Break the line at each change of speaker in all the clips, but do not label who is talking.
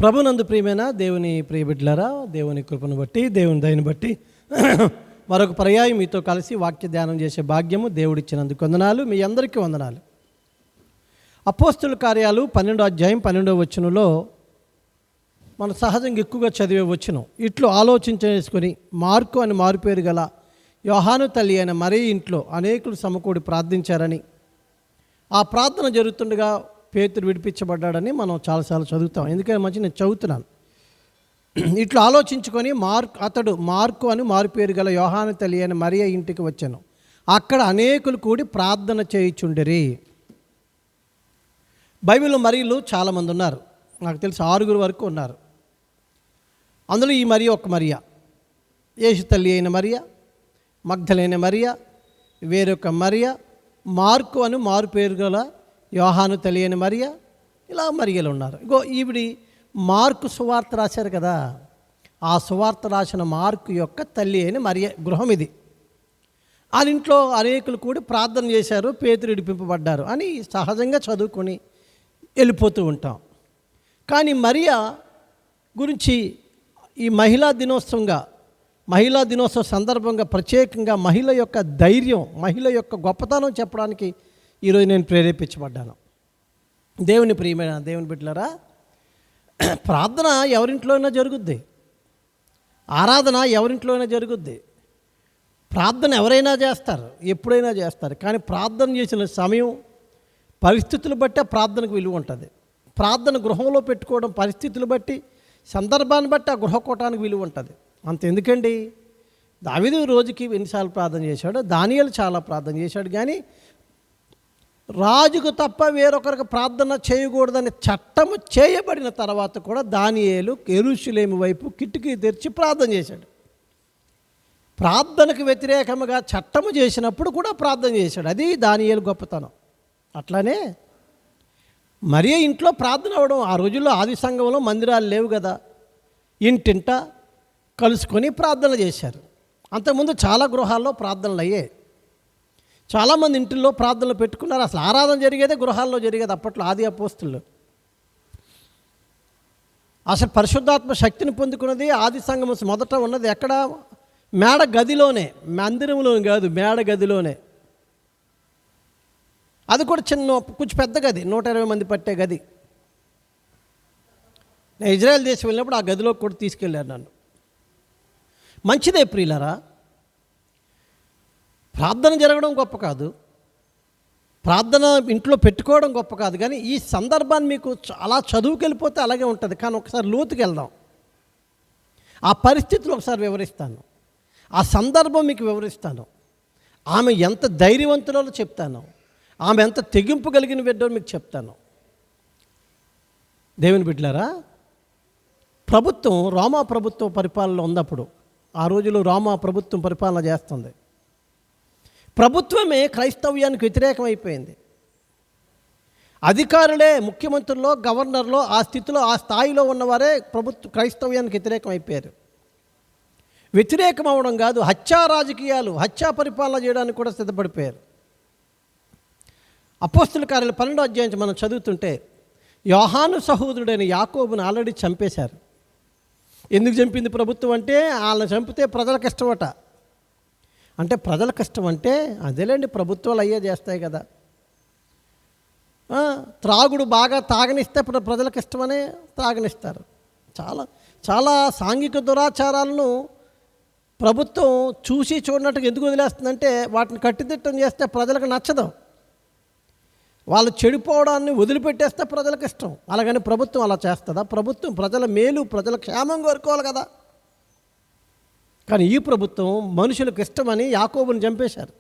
ప్రభునందు ప్రియమైన దేవుని ప్రియబిడ్డలారా, దేవుని కృపను బట్టి, దేవుని దయని బట్టి మరొక పర్యాయం మీతో కలిసి వాక్య ధ్యానం చేసే భాగ్యము దేవుడిచ్చినందుకు వందనాలు. మీ అందరికీ వందనాలు. అపోస్తుల కార్యాలు 12వ అధ్యాయం 12వ వచనంలో మనం సహజంగా ఎక్కువగా చదివే వచనం, ఇట్లు ఆలోచించేసుకొని మార్కు అని మారుపేరు గల యోహాను తల్లి అయిన మరియ ఇంట్లో అనేకులు సమకూడి ప్రార్థించారని, ఆ ప్రార్థన జరుగుతుండగా పేతురు విడిపించబడ్డాడని మనం చాలాసార్లు చదువుతాం. ఎందుకంటే మంచి నేను చదువుతున్నాను. ఇట్లా ఆలోచించుకొని అతడు మార్కు అని మారుపేరు గల యోహాను తల్లి అయిన మరియ ఇంటికి వచ్చాను. అక్కడ అనేకులు కూడి ప్రార్థన చేయుచుండిరి. బైబిల్లో మరియలు చాలామంది ఉన్నారు. నాకు తెలిసి 6 వరకు ఉన్నారు. అందులో ఈ మరియ ఒక మరియ, యేసు తల్లి అయిన మరియ, మగ్దలేన మరియ, వేరొక మరియ, మార్కు అని మారుపేరు గల యోహాను తల్లి అయిన మరియ, ఇలా మరియలు ఉన్నారు. ఇంకో ఈవిడి మార్కు సువార్త రాశారు కదా, ఆ సువార్త రాసిన మార్కు యొక్క తల్లి అయిన మరియ గృహం ఇది. వాళ్ళ ఇంట్లో అనేకులు కూడి ప్రార్థన చేశారు, పేతురు విడిపింపబడ్డారు అని సహజంగా చదువుకొని వెళ్ళిపోతూ ఉంటాం. కానీ మరియ గురించి ఈ మహిళా దినోత్సవ సందర్భంగా ప్రత్యేకంగా మహిళ యొక్క ధైర్యం, మహిళ యొక్క గొప్పతనం చెప్పడానికి ఈరోజు నేను ప్రేరేపించబడ్డాను. దేవుని ప్రియమైన దేవుని బిడ్డలారా, ప్రార్థన ఎవరింట్లో అయినా జరుగుద్ది, ఆరాధన ఎవరింట్లో అయినా జరుగుద్ది, ప్రార్థన ఎవరైనా చేస్తారు, ఎప్పుడైనా చేస్తారు. కానీ ప్రార్థన చేసిన సమయం, పరిస్థితులు బట్టి ప్రార్థనకు విలువ ఉంటుంది. ప్రార్థన గృహంలో పెట్టుకోవడం పరిస్థితులు బట్టి, సందర్భాన్ని బట్టి ఆ గృహకూటానికి విలువ ఉంటుంది. అంత ఎందుకండి, దావీదు రోజుకి ఎన్నిసార్లు ప్రార్థన చేశాడు, దానియేలు చాలా ప్రార్థన చేశాడు. కానీ రాజుకు తప్ప వేరొకరికి ప్రార్థన చేయకూడదని చట్టము చేయబడిన తర్వాత కూడా దానియేలు యెరూషలేము వైపు కిటికీ తెరిచి ప్రార్థన చేశాడు. ప్రార్థనకు వ్యతిరేకంగా చట్టము చేసినప్పుడు కూడా ప్రార్థన చేశాడు. అది దానియేలు గొప్పతనం. అట్లానే మరియ ఇంట్లో ప్రార్థన అవ్వడం, ఆ రోజుల్లో ఆది సంఘంలో మందిరాలు లేవు కదా, ఇంటింట కలుసుకొని ప్రార్థన చేశారు. అంతకుముందు చాలా గృహాల్లో ప్రార్థనలు అయ్యాయి. చాలామంది ఇంటిల్లో ప్రార్థనలు పెట్టుకున్నారు. అసలు ఆరాధన జరిగేదే గృహాల్లో జరిగేది అప్పట్లో, ఆది అపోస్తులు. అసలు పరిశుద్ధాత్మ శక్తిని పొందుకున్నది ఆది సంఘం మొదట ఉన్నది ఎక్కడ? మేడ గదిలోనే, మందిరంలో కాదు, మేడ గదిలోనే. అది కూడా కొంచెం పెద్ద గది, 120 మంది పట్టే గది. నేను ఇజ్రాయెల్ దేశం వెళ్ళినప్పుడు ఆ గదిలోకి కూడా తీసుకెళ్ళారు నన్ను. మంచిదే ప్రియులారా, ప్రార్థన జరగడం గొప్ప కాదు, ప్రార్థన ఇంట్లో పెట్టుకోవడం గొప్ప కాదు. కానీ ఈ సందర్భాన్ని మీకు అలా చదువుకెళ్ళిపోతే అలాగే ఉంటుంది. కానీ ఒకసారి లోతుకి వెళ్దాం, ఆ పరిస్థితులు ఒకసారి వివరిస్తాను, ఆ సందర్భం మీకు వివరిస్తాను. ఆమె ఎంత ధైర్యవంతులో చెప్తాను, ఆమె ఎంత తెగింపు కలిగిన బిడ్డో మీకు చెప్తాను. దేవుని బిడ్డలారా, రోమా ప్రభుత్వం పరిపాలన ఉన్నప్పుడు, ఆ రోజులో రోమా ప్రభుత్వం పరిపాలన చేస్తుంది. ప్రభుత్వమే క్రైస్తవ్యానికి వ్యతిరేకం అయిపోయింది. అధికారులే, ముఖ్యమంత్రుల్లో, గవర్నర్లో, ఆ స్థితిలో, ఆ స్థాయిలో ఉన్నవారే క్రైస్తవ్యానికి వ్యతిరేకం అయిపోయారు. వ్యతిరేకం అవడం కాదు, హత్యా రాజకీయాలు, హత్యా పరిపాలన చేయడానికి కూడా సిద్ధపడిపోయారు. అపోస్తుల కార్యాలు 12వ అధ్యాయం మనం చదువుతుంటే, యోహాను సహోదరుడైన యాకోబును ఆల్రెడీ చంపేశారు. ఎందుకు చంపింది ప్రభుత్వం అంటే, వాళ్ళని చంపితే ప్రజలకు ఇష్టమట. అంటే ప్రజలకు ఇష్టం అంటే అదేలేండి, ప్రభుత్వాలు అయ్యే చేస్తాయి కదా. త్రాగుడు బాగా తాగనిస్తే ప్రజలకు ఇష్టమనే తాగనిస్తారు. చాలా చాలా సాంఘిక దురాచారాలను ప్రభుత్వం చూసి చూడనట్టుగా ఎందుకు వదిలేస్తుందంటే, వాటిని కట్టిదిట్టం చేస్తే ప్రజలకు నచ్చదు. వాళ్ళు చెడిపోవడాన్ని వదిలిపెట్టేస్తే ప్రజలకు ఇష్టం. అలాగని ప్రభుత్వం అలా చేస్తుందా? ప్రభుత్వం ప్రజల మేలు, ప్రజల క్షేమం కోరుకోవాలి కదా. కానీ ఈ ప్రభుత్వం మనుషులకు ఇష్టమని యాకోబుని చంపేశారు.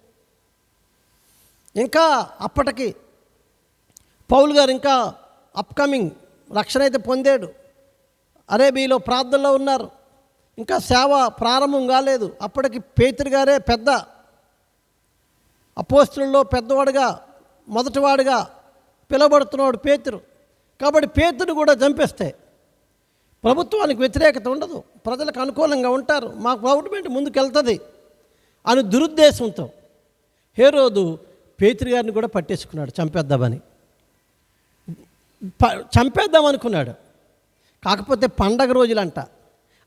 ఇంకా అప్పటికి పౌలు గారు ఇంకా అప్కమింగ్ రక్షణ అయితే పొందాడు, అరేబియాలో ప్రార్థనలో ఉన్నారు, ఇంకా సేవ ప్రారంభం కాలేదు. అప్పటికి పేతురు గారే పెద్ద అపోస్తులలో పెద్దవాడుగా, మొదటివాడుగా పిలువబడుతున్నాడు పేతురు. కాబట్టి పేతురు కూడా చంపేస్తే ప్రభుత్వానికి వ్యతిరేకత ఉండదు, ప్రజలకు అనుకూలంగా ఉంటారు, మా గవర్నమెంట్ ముందుకెళ్తుంది అని దురుద్దేశంతో హేరోదు పేతురు గారిని కూడా పట్టేసుకున్నాడు, చంపేద్దామని అనుకున్నాడు. కాకపోతే పండగ రోజులంట.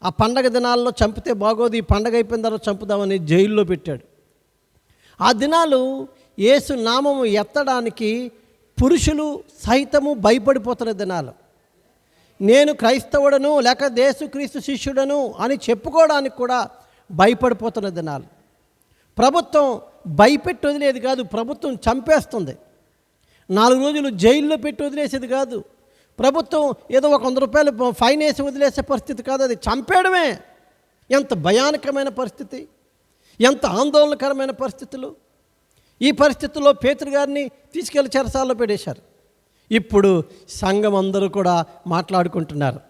ఆ పండగ దినాల్లో చంపితే బాగోదు, ఈ పండగ అయిపోయిన తర్వాత చంపుదామని జైల్లో పెట్టాడు. ఆ దినాలు యేసు నామము ఎత్తడానికి పురుషులు సైతము భయపడిపోతున్న దినాలు. నేను క్రైస్తవుడను లేక యేసుక్రీస్తు శిష్యుడను అని చెప్పుకోవడానికి కూడా భయపడిపోతున్న దినాలు. ప్రభుత్వం భయపెట్టి వదిలేది కాదు, ప్రభుత్వం చంపేస్తుంది. 4 రోజులు జైల్లో పెట్టి వదిలేసేది కాదు. ప్రభుత్వం ఏదో ఒక 100 రూపాయలు ఫైన్ వేసి వదిలేసే పరిస్థితి కాదు, అది చంపేయడమే. ఎంత భయానకమైన పరిస్థితి, ఎంత ఆందోళనకరమైన పరిస్థితులు. ఈ పరిస్థితుల్లో పేతురు గారిని తీసుకెళ్లి చెరసాల్లో పెట్టేశారు. ఇప్పుడు సంఘం అందరూ కూడా మాట్లాడుకుంటున్నారు,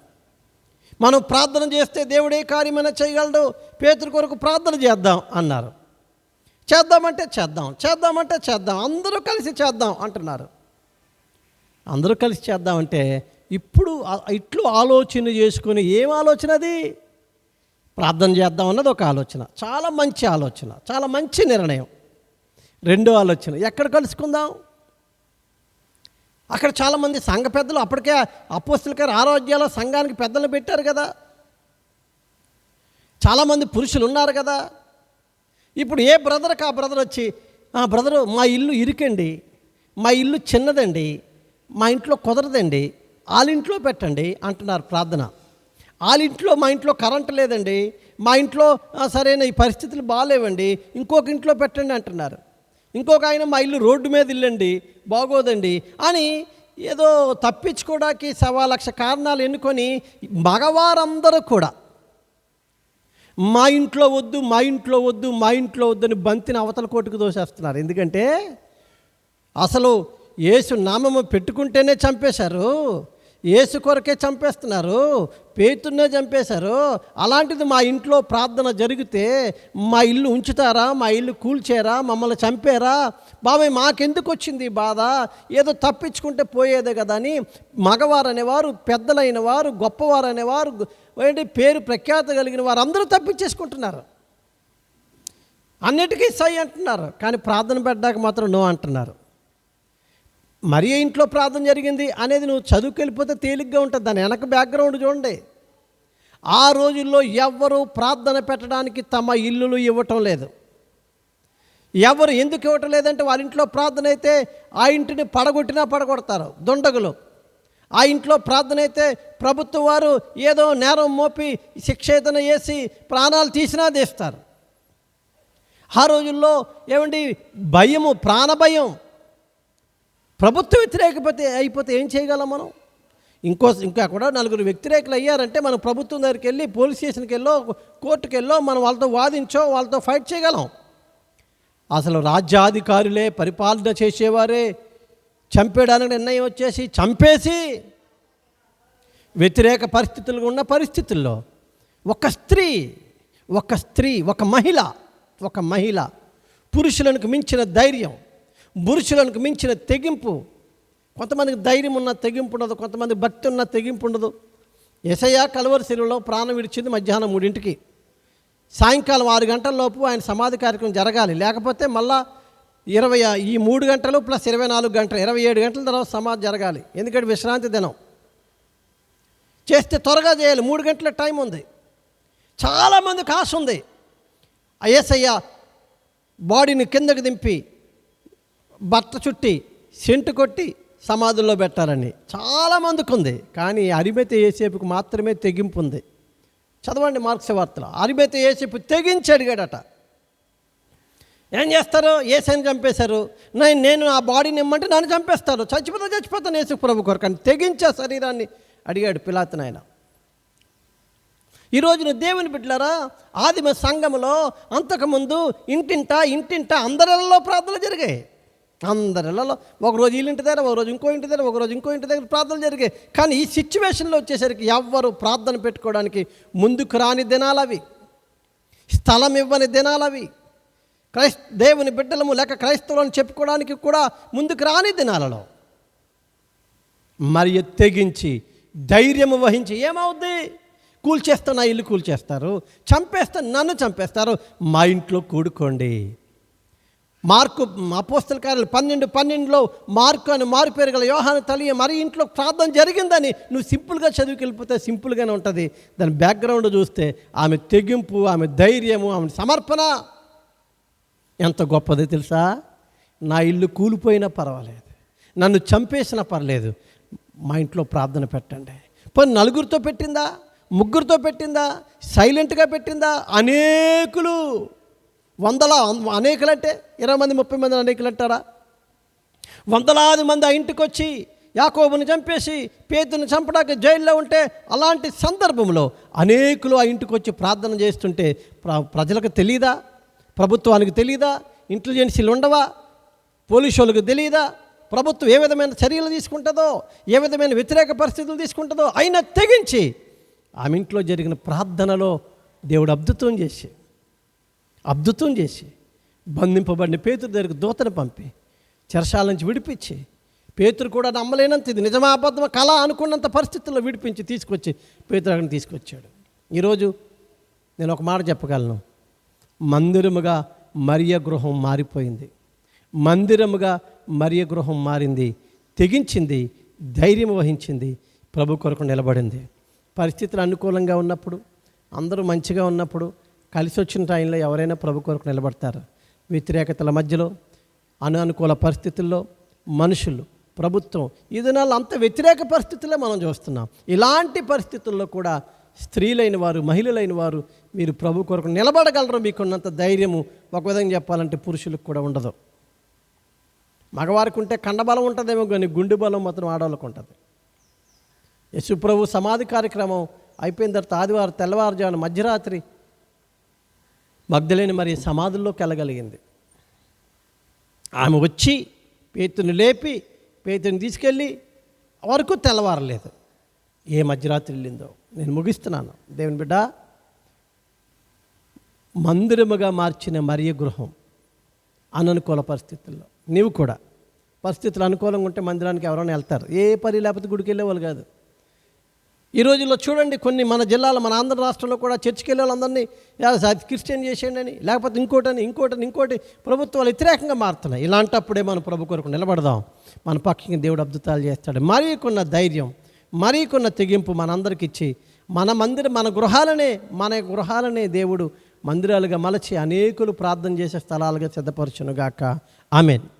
మనం ప్రార్థన చేస్తే దేవుడే కార్యమైనా చేయగలడు, పేతురు కొరకు ప్రార్థన చేద్దాం అన్నారు. చేద్దామంటే చేద్దాం, చేద్దామంటే చేద్దాం, అందరూ కలిసి చేద్దాం అంటున్నారు. అందరూ కలిసి చేద్దామంటే ఇప్పుడు ఇట్లు ఆలోచన చేసుకొని, ఏం ఆలోచన అది? ప్రార్థన చేద్దాం అన్నది ఒక ఆలోచన, చాలా మంచి ఆలోచన, చాలా మంచి నిర్ణయం. రెండో ఆలోచన, ఎక్కడ కలుసుకుందాం? అక్కడ చాలామంది సంఘ పెద్దలు, అప్పటికే అపోస్తలుల గారి ఆరోగ్యాల్లో సంఘానికి పెద్దలు పెట్టారు కదా, చాలామంది పురుషులు ఉన్నారు కదా. ఇప్పుడు ఏ బ్రదర్కి ఆ బ్రదర్ వచ్చి, బ్రదరు మా ఇల్లు ఇరుకండి, మా ఇల్లు చిన్నదండి, మా ఇంట్లో కుదరదండి, వాళ్ళింట్లో పెట్టండి అంటున్నారు ప్రార్థన. వాళ్ళింట్లో, మా ఇంట్లో కరెంటు లేదండి, మా ఇంట్లో సరైన ఈ పరిస్థితులు బాగాలేవండి, ఇంకొక ఇంట్లో పెట్టండి అంటున్నారు. ఇంకొక ఆయన మా ఇల్లు రోడ్డు మీద ఇల్లండి, బాగోదండి అని ఏదో తప్పించుకోవడానికి 1,00,000 కారణాలు ఎన్నుకొని మగవారందరూ కూడా మా ఇంట్లో వద్దు, మా ఇంట్లో వద్దు, మా ఇంట్లో వద్దు అని బంతిని అవతల కోటుకు దోసేస్తున్నారు. ఎందుకంటే అసలు యేసు నామము పెట్టుకుంటేనే చంపేశారు, యేసు కొరకే చంపేస్తున్నారు, పేతున్నే చంపేశారు. అలాంటిది మా ఇంట్లో ప్రార్థన జరిగితే మా ఇల్లు ఉంచుతారా, మా ఇల్లు కూల్చారా, మమ్మల్ని చంపారా, బాబాయ్ మాకెందుకు వచ్చింది బాధ, ఏదో తప్పించుకుంటే పోయేదే కదా అని మగవారు అనేవారు, పెద్దలైన వారు, గొప్పవారు అనేవారు, ఏంటి పేరు ప్రఖ్యాత కలిగిన వారు అందరూ తప్పించేసుకుంటున్నారు. అన్నిటికీ సై అంటున్నారు, కానీ ప్రార్థన పెట్టడానికి మాత్రం నో అంటున్నారు. మరి ఇంట్లో ప్రార్థన జరిగింది అనేది నువ్వు చదువుకెళ్ళిపోతే తేలిగ్గా ఉంటుంది, దాని వెనక బ్యాక్గ్రౌండ్ చూడండి. ఆ రోజుల్లో ఎవ్వరూ ప్రార్థన పెట్టడానికి తమ ఇల్లులు ఇవ్వటం లేదు. ఎవరు ఎందుకు ఇవ్వటం లేదంటే, వాళ్ళ ఇంట్లో ప్రార్థన అయితే ఆ ఇంటిని పడగొట్టినా పడగొడతారు దుండగులు. ఆ ఇంట్లో ప్రార్థన అయితే ప్రభుత్వం వారు ఏదో నేరం మోపి శిక్షేతన వేసి ప్రాణాలు తీసినా తీస్తారు. ఆ రోజుల్లో ఏమండి భయము, ప్రాణభయం. ప్రభుత్వ వ్యతిరేకపోతే అయిపోతే ఏం చేయగలం మనం? ఇంకా కూడా 4 వ్యతిరేకులు అయ్యారంటే మనం ప్రభుత్వం దగ్గరికి వెళ్ళి, పోలీస్ స్టేషన్కి వెళ్ళో, కోర్టుకు వెళ్ళో మనం వాళ్ళతో వాదించో, వాళ్ళతో ఫైట్ చేయగలం. అసలు రాజ్యాధికారులే, పరిపాలన చేసేవారే చంపేయడానికి నిర్ణయం వచ్చేసి చంపేసి, వ్యతిరేక పరిస్థితులు ఉన్న పరిస్థితుల్లో ఒక స్త్రీ, ఒక మహిళ పురుషులకు మించిన ధైర్యం, పురుషులకు మించిన తెగింపు. కొంతమందికి ధైర్యం ఉన్న తెగింపు ఉండదు, కొంతమంది భక్తి ఉన్న తెగింపు ఉండదు. యేసయ్య కలువరి శిలువలో ప్రాణం విడిచింది మధ్యాహ్నం 3ంటికి. సాయంకాలం 6 గంటల లోపు ఆయన సమాధి కార్యక్రమం జరగాలి, లేకపోతే మళ్ళా ఈ 3 గంటలు ప్లస్ 24 గంటలు, 27 గంటల తర్వాత సమాధి జరగాలి. ఎందుకంటే విశ్రాంతి దినం చేస్తే త్వరగా చేయాలి, 3 గంటల టైం ఉంది. చాలామందికి ఆశ ఉంది, యేసయ్య బాడీని కిందకి దింపి బట్ట చుట్టి సెంటు కొట్టి సమాధుల్లో పెట్టాలని చాలామందికి ఉంది. కానీ అరిమతె యోసేపుకు మాత్రమే తెగింపు ఉంది. చదవండి మార్క్స్ వార్తలో, అరిమతె యోసేపు తెగించి అడిగాడట. ఏం చేస్తారు? యేసుని చంపేశారు, నేను ఆ బాడీని ఇమ్మంటే నన్ను చంపేస్తారు, చచ్చిపోతాను యేసు ప్రభు కొరకు అని తెగించే శరీరాన్ని అడిగాడు పిలాతుని ఆయన. ఈరోజున దేవుని బిడ్డలారా, ఆదిమ సంఘములో అంతకుముందు ఇంటింటా అందరిలో ప్రార్థనలు జరిగాయి. అందరిలో ఒకరోజు వీళ్ళింటి దగ్గర, ఒకరోజు ఇంకో ఇంటి దగ్గర, ఒకరోజు ఇంకో ఇంటి దగ్గర ప్రార్థనలు జరిగాయి. కానీ ఈ సిచ్యువేషన్లో వచ్చేసరికి ఎవ్వరు ప్రార్థన పెట్టుకోవడానికి ముందుకు రాని దినాలవి, స్థలం ఇవ్వని దినాలవి, దేవుని బిడ్డలము లేక క్రైస్తవులను చెప్పుకోవడానికి కూడా ముందుకు రాని దినాలలో మరి తెగించి ధైర్యము వహించి, ఏమవుద్ది? కూల్చేస్తా, నా ఇల్లు కూల్చేస్తారు, చంపేస్తా, నన్ను చంపేస్తారు, మా ఇంట్లో కూడుకోండి, మార్కు అపోస్తల కార్యాలు 12:12లో మార్కు అని మారు పేరు గల యోహాను తల్లి మరి ఇంట్లో ప్రార్థన జరిగిందని నువ్వు సింపుల్గా చదివికి వెళ్ళిపోతే సింపుల్గానే ఉంటుంది. దాని బ్యాక్గ్రౌండ్ చూస్తే ఆమె తెగింపు, ఆమె ధైర్యము, ఆమె సమర్పణ ఎంత గొప్పది తెలుసా. నా ఇల్లు కూలిపోయినా పర్వాలేదు, నన్ను చంపేసినా పర్లేదు, మా ఇంట్లో ప్రార్థన పెట్టండి. పోనీ నలుగురితో పెట్టిందా, ముగ్గురితో పెట్టిందా, సైలెంట్గా పెట్టిందా? అనేకులు, అనేకులంటే 20 మంది 30 మంది అనేకులు అంటారా? వందలాది మంది ఆ ఇంటికి వచ్చి యాకోబుని చంపేసి పేతుని చంపడానికి జైల్లో ఉంటే అలాంటి సందర్భంలో అనేకులు ఆ ఇంటికి వచ్చి ప్రార్థన చేస్తుంటే ప్రజలకు తెలియదా? ప్రభుత్వానికి తెలియదా? ఇంటెలిజెన్సీలు ఉండవా? పోలీసు వాళ్ళకి తెలియదా? ప్రభుత్వం ఏ విధమైన చర్యలు తీసుకుంటుందో, ఏ విధమైన వ్యతిరేక పరిస్థితులు తీసుకుంటుందో, అయినా తెగించి ఆమె ఇంట్లో జరిగిన ప్రార్థనలో దేవుడు అద్భుతం చేసి బంధింపబడిన పేతురు దగ్గరికి దూతను పంపి చెరసాల నుంచి విడిపించి, పేతురు కూడా నమ్మలేనంత ఇది నిజమా అబద్ధమా కళ అనుకున్నంత పరిస్థితుల్లో విడిపించి తీసుకొచ్చి పేతురు అక్కడిని తీసుకొచ్చాడు. ఈరోజు నేను ఒక మాట చెప్పగలను, మందిరముగా మరియ గృహం మారిపోయింది. మందిరముగా మరియ గృహం మారింది. తెగించింది, ధైర్యం వహించింది, ప్రభు కొరకు నిలబడింది. పరిస్థితులు అనుకూలంగా ఉన్నప్పుడు, అందరూ మంచిగా ఉన్నప్పుడు, కలిసి వచ్చిన టైంలో ఎవరైనా ప్రభు కొరకు నిలబడతారు. వ్యతిరేకతల మధ్యలో, అనుకూల పరిస్థితుల్లో మనుషులు, ప్రభుత్వం, ఈ దినాల్లో అంత వ్యతిరేక పరిస్థితుల్లో మనం చూస్తున్నాం. ఇలాంటి పరిస్థితుల్లో కూడా స్త్రీలైన వారు, మహిళలైన వారు మీరు ప్రభు కొరకు నిలబడగలరు. మీకున్నంత ధైర్యము ఒక విధంగా చెప్పాలంటే పురుషులకు కూడా ఉండదు. మగవారికి ఉంటే కండబలం ఉంటుందేమో కానీ గుండె బలం మాత్రం ఆడవాళ్ళకు ఉంటుంది. యేసుప్రభు సమాధి కార్యక్రమం అయిపోయిన తర్వాత ఆదివారం తెల్లవారుజామున మధ్యరాత్రి మగ్దలేని మరి సమాధుల్లోకి వెళ్ళగలిగింది. ఆమె వచ్చి పేతుని లేపి పేతుని తీసుకెళ్ళి వరకు తెల్లవారలేదు. ఏ మధ్యరాత్రి వెళ్ళిందో. నేను ముగిస్తున్నాను. దేవుని బిడ్డ, మందిరముగా మార్చిన మరియ గృహం అననుకూల పరిస్థితుల్లో, నీవు కూడా పరిస్థితులు అనుకూలంగా ఉంటే మందిరానికి ఎవరైనా వెళ్తారు. ఏ పని లేకపోతే గుడికి వెళ్ళేవాళ్ళు కాదు. ఈ రోజుల్లో చూడండి, కొన్ని మన జిల్లాలో, మన ఆంధ్ర రాష్ట్రంలో కూడా చర్చికి వెళ్ళే వాళ్ళందరినీ క్రిస్టియన్ చేసేయండి అని, లేకపోతే ఇంకోటి ప్రభుత్వాలు వ్యతిరేకంగా మారుతున్నాయి. ఇలాంటప్పుడే మనం ప్రభు కొరకు నిలబడదాం. మన పక్కకి దేవుడు అద్భుతాలు చేస్తాడు. మరీకున్న ధైర్యం, మరీకున్న తెగింపు మనందరికి ఇచ్చి మన గృహాలనే దేవుడు మందిరాలుగా మలచి అనేకులు ప్రార్థన చేసే స్థలాలుగా సిద్ధపరచునుగాక. ఆమేన్.